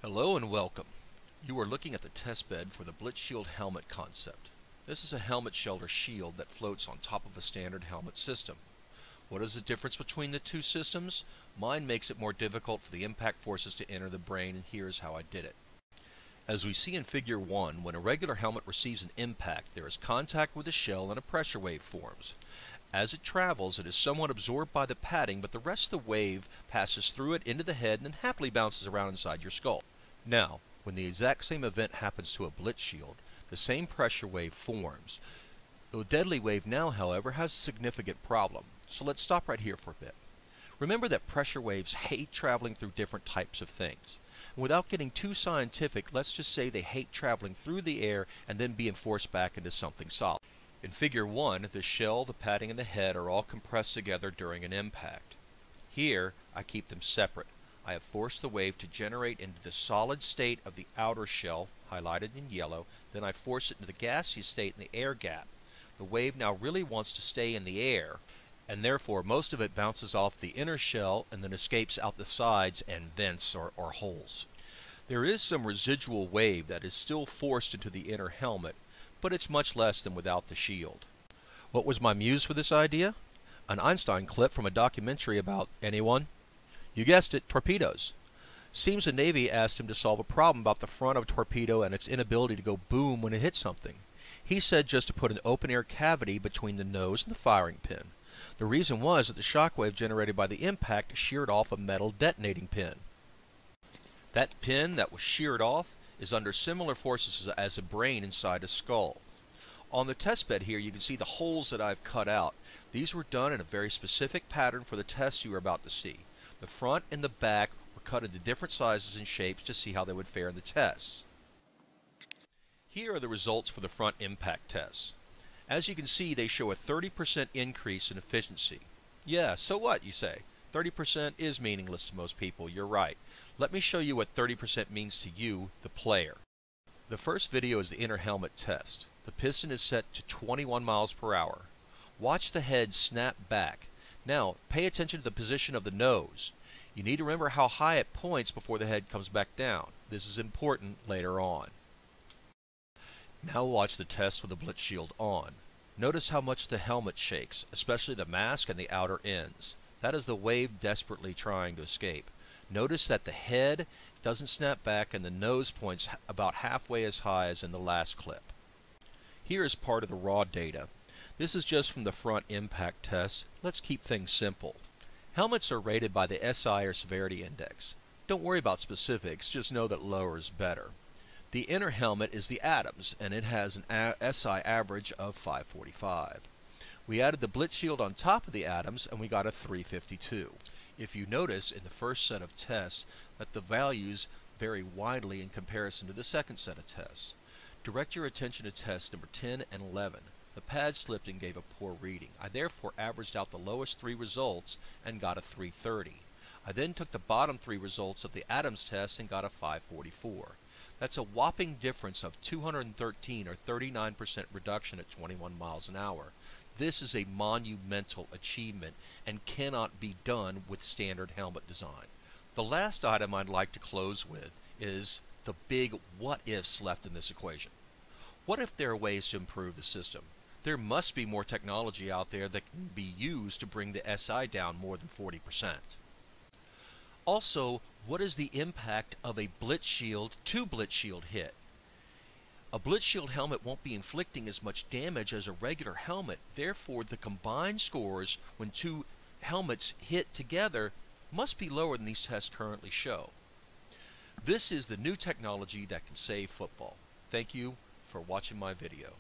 Hello and welcome. You are looking at the test bed for the BlitzShield helmet concept. This is a helmet shell or shield that floats on top of a standard helmet system. What is the difference between the two systems? Mine makes it more difficult for the impact forces to enter the brain, and here's how I did it. As we see in figure 1, when a regular helmet receives an impact, there is contact with the shell and a pressure wave forms. As it travels, it is somewhat absorbed by the padding, but the rest of the wave passes through it into the head and then happily bounces around inside your skull. Now, when the exact same event happens to a BlitzShield, the same pressure wave forms. The deadly wave now, however, has a significant problem. So let's stop right here for a bit. Remember that pressure waves hate traveling through different types of things. And without getting too scientific, let's just say they hate traveling through the air and then being forced back into something solid. In figure 1, the shell, the padding, and the head are all compressed together during an impact. Here, I keep them separate. I have forced the wave to generate into the solid state of the outer shell, highlighted in yellow, then I force it into the gaseous state in the air gap. The wave now really wants to stay in the air, and therefore most of it bounces off the inner shell and then escapes out the sides and vents or holes. There is some residual wave that is still forced into the inner helmet, but it's much less than without the shield. What was my muse for this idea? An Einstein clip from a documentary about anyone? You guessed it, torpedoes. Seems the Navy asked him to solve a problem about the front of a torpedo and its inability to go boom when it hit something. He said just to put an open-air cavity between the nose and the firing pin. The reason was that the shock wave generated by the impact sheared off a metal detonating pin. That pin that was sheared off is under similar forces as a brain inside a skull. On the test bed here you can see the holes that I've cut out. These were done in a very specific pattern for the test you are about to see. The front and the back were cut into different sizes and shapes to see how they would fare in the tests. Here are the results for the front impact tests. As you can see, they show a 30% increase in efficiency. Yeah, so what, you say? 30% is meaningless to most people, you're right. Let me show you what 30% means to you, the player. The first video is the inner helmet test. The piston is set to 21 miles per hour. Watch the head snap back. Now, pay attention to the position of the nose. You need to remember how high it points before the head comes back down. This is important later on. Now watch the test with the BlitzShield on. Notice how much the helmet shakes, especially the mask and the outer ends. That is the wave desperately trying to escape. Notice that the head doesn't snap back and the nose points about halfway as high as in the last clip. Here is part of the raw data. This is just from the front impact test. Let's keep things simple. Helmets are rated by the SI or severity index. Don't worry about specifics, just know that lower is better. The inner helmet is the Adams, and it has an SI average of 545. We added the BlitzShield on top of the Adams and we got a 352. If you notice in the first set of tests that the values vary widely in comparison to the second set of tests. Direct your attention to tests number 10 and 11. The pad slipped and gave a poor reading. I therefore averaged out the lowest 3 results and got a 330. I then took the bottom 3 results of the Adams test and got a 544. That's a whopping difference of 213 or 39% reduction at 21 miles an hour. This is a monumental achievement and cannot be done with standard helmet design. The last item I'd like to close with is the big what-ifs left in this equation. What if there are ways to improve the system? There must be more technology out there that can be used to bring the SI down more than 40%. Also, what is the impact of a BlitzShield to BlitzShield hit? A BlitzShield helmet won't be inflicting as much damage as a regular helmet, therefore the combined scores when two helmets hit together must be lower than these tests currently show. This is the new technology that can save football. Thank you for watching my video.